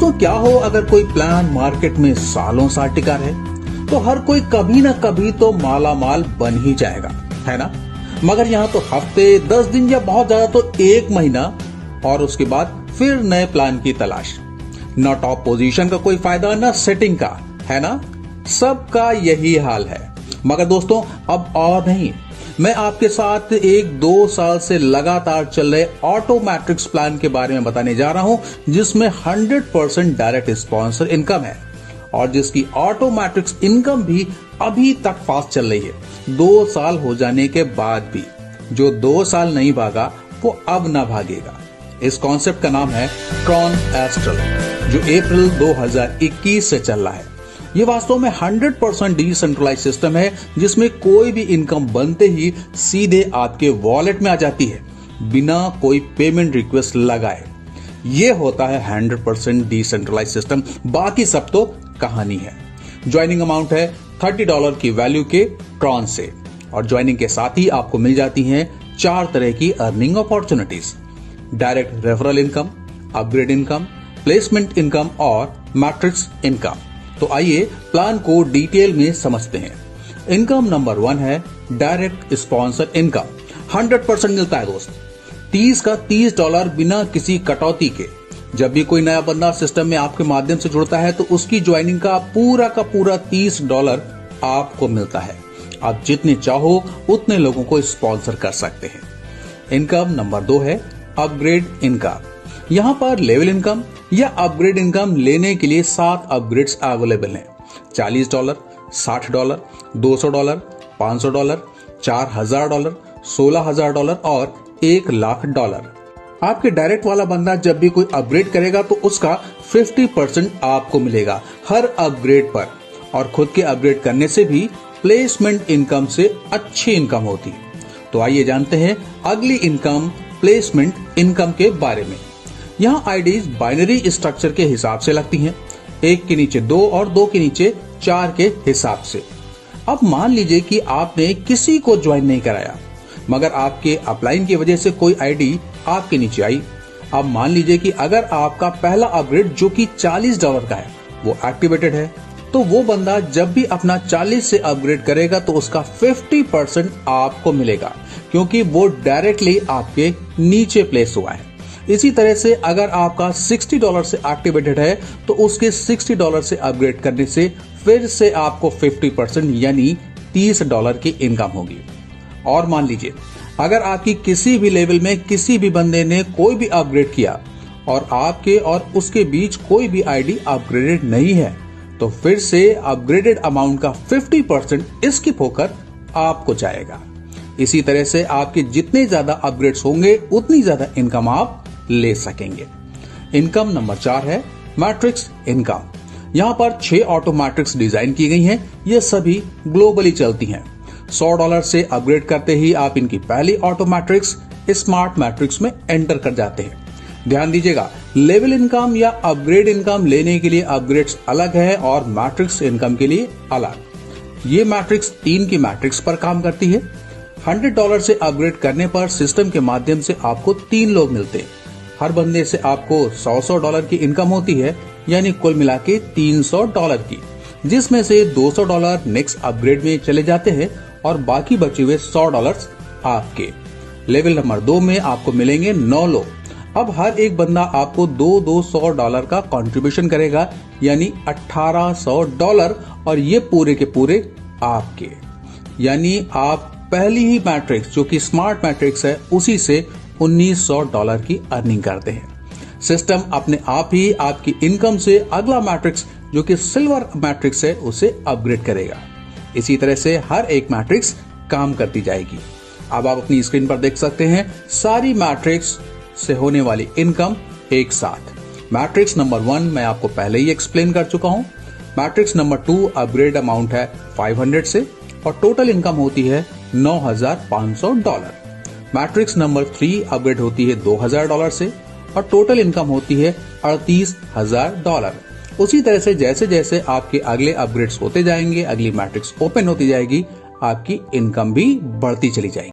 दोस्तों, क्या हो अगर कोई प्लान मार्केट में सालों साल टिका रहे तो हर कोई कभी ना कभी तो माला माल बन ही जाएगा, है ना। मगर यहाँ तो हफ्ते, 10 दिन या बहुत ज्यादा तो 1 महीना और उसके बाद फिर नए प्लान की तलाश। न टॉप पोजीशन का कोई फायदा, न सेटिंग का, है ना। सबका यही हाल है। मगर दोस्तों, अब और नहीं, मैं आपके साथ 1-2 साल से लगातार चल रहे ऑटो मैट्रिक्स प्लान के बारे में बताने जा रहा हूं, जिसमें 100% डायरेक्ट स्पॉन्सर इनकम है और जिसकी ऑटो मैट्रिक्स इनकम भी अभी तक फास्ट चल रही है। 2 साल हो जाने के बाद भी जो 2 साल नहीं भागा वो अब ना भागेगा। इस कॉन्सेप्ट का नाम है ट्रॉन एस्ट्रल, जो अप्रैल 2021 से चल रहा है। ये वास्तव में 100% डिसेंट्रलाइज सिस्टम है, जिसमें कोई भी इनकम बनते ही सीधे आपके वॉलेट में आ जाती है बिना कोई पेमेंट रिक्वेस्ट लगाए। ये होता है 100% डिसेंट्रलाइज सिस्टम। बाकी सब तो कहानी है। ज्वाइनिंग अमाउंट है $30 की वैल्यू के ट्रॉन से और ज्वाइनिंग के साथ ही आपको मिल जाती हैं 4 तरह की earning opportunities: direct referral income, upgrade income, placement income और मैट्रिक्स इनकम। तो आइए प्लान को डिटेल में समझते हैं। इनकम नंबर 1 है डायरेक्ट स्पॉन्सर इनकम। 100% मिलता है दोस्त। 30 का $30 बिना किसी कटौती के। जब भी कोई नया बंदा सिस्टम में आपके माध्यम से जुड़ता है तो उसकी ज्वाइनिंग का पूरा $30 आपको मिलता है। आप जितने चाहो उतने लोगों को स्पॉन्सर कर सकते हैं। इनकम नंबर 2 है अपग्रेड इनकम। यहाँ पर लेवल इनकम या अपग्रेड इनकम लेने के लिए 7 अपग्रेड्स अवेलेबल हैं। $40, $60, $200, $500, $4000, $16000 और $1,00,000। आपके डायरेक्ट वाला बंदा जब भी कोई अपग्रेड करेगा तो उसका 50% आपको मिलेगा हर अपग्रेड पर। और खुद के अपग्रेड करने से भी प्लेसमेंट इनकम से अच्छी इनकम होती है। तो आइए जानते हैं अगली इनकम, प्लेसमेंट इनकम के बारे में। यहाँ आईडीज बाइनरी स्ट्रक्चर के हिसाब से लगती हैं, 1 के नीचे 2 और 2 के नीचे 4 के हिसाब से। अब मान लीजिए कि आपने किसी को ज्वाइन नहीं कराया, मगर आपके अपलाइन की वजह से कोई आईडी आपके नीचे आई। अब मान लीजिए कि अगर आपका पहला अपग्रेड जो कि $40 का है वो एक्टिवेटेड है, तो वो बंदा जब भी अपना 40 से अपग्रेड करेगा तो उसका 50% आपको मिलेगा, क्योंकि वो डायरेक्टली आपके नीचे प्लेस हुआ है। इसी तरह से अगर आपका $60 से एक्टिवेटेड है तो उसके $60 से अपग्रेड करने से फिर से आपको 50% यानी $30 की इनकम होगी। और मान लीजिए अगर आपकी किसी भी लेवल में किसी भी बंदे ने कोई भी अपग्रेड किया और आपके और उसके बीच कोई भी आईडी अपग्रेडेड नहीं है, तो फिर से अपग्रेडेड अमाउंट का 50% स्किप होकर आपको जाएगा। इसी तरह से आपके जितने ज्यादा अपग्रेड्स होंगे उतनी ज्यादा इनकम आप ले सकेंगे। इनकम नंबर 4 है मैट्रिक्स इनकम। यहाँ पर 6 ऑटो मैट्रिक्स डिजाइन की गई हैं। ये सभी ग्लोबली चलती हैं। $100 से अपग्रेड करते ही आप इनकी पहली ऑटो मैट्रिक्स स्मार्ट मैट्रिक्स में एंटर कर जाते हैं। ध्यान दीजिएगा, लेवल इनकम या अपग्रेड इनकम लेने के लिए अपग्रेड्स अलग है और मैट्रिक्स इनकम के लिए अलग। ये मैट्रिक्स 3 की मैट्रिक्स पर काम करती है। $100 से अपग्रेड करने पर सिस्टम के माध्यम से आपको 3 लोग मिलते हैं। हर बंदे से आपको $100 की इनकम होती है, यानी कुल मिला के $300 की, जिसमें से $200 नेक्स्ट अपग्रेड में चले जाते हैं और बाकी बचे हुए $100 आपके। लेवल नंबर 2 में आपको मिलेंगे 9 लोग। अब हर एक बंदा आपको $2 $100 का कंट्रीब्यूशन करेगा, यानी $1800 और ये पूरे के पूरे आपके। यानी आप पहली ही मैट्रिक्स जो कि स्मार्ट मैट्रिक्स है उसी से $1900 की अर्निंग करते हैं। सिस्टम अपने आप ही आपकी इनकम से अगला मैट्रिक्स जो कि सिल्वर मैट्रिक्स है उसे अपग्रेड करेगा। इसी तरह से हर एक मैट्रिक्स काम करती जाएगी। अब आप अपनी स्क्रीन पर देख सकते हैं सारी मैट्रिक्स से होने वाली इनकम एक साथ। मैट्रिक्स नंबर 1 मैं आपको पहले ही एक्सप्लेन कर चुका हूं। मैट्रिक्स नंबर 2 अपग्रेड अमाउंट है 500 से और टोटल इनकम होती है $9500। मैट्रिक्स नंबर 3 अपग्रेड होती है $2000 से और टोटल इनकम होती है $38000। उसी तरह से जैसे जैसे आपके अगले अपग्रेड्स होते जाएंगे, अगली मैट्रिक्स ओपन होती जाएगी, आपकी इनकम भी बढ़ती चली जाएगी।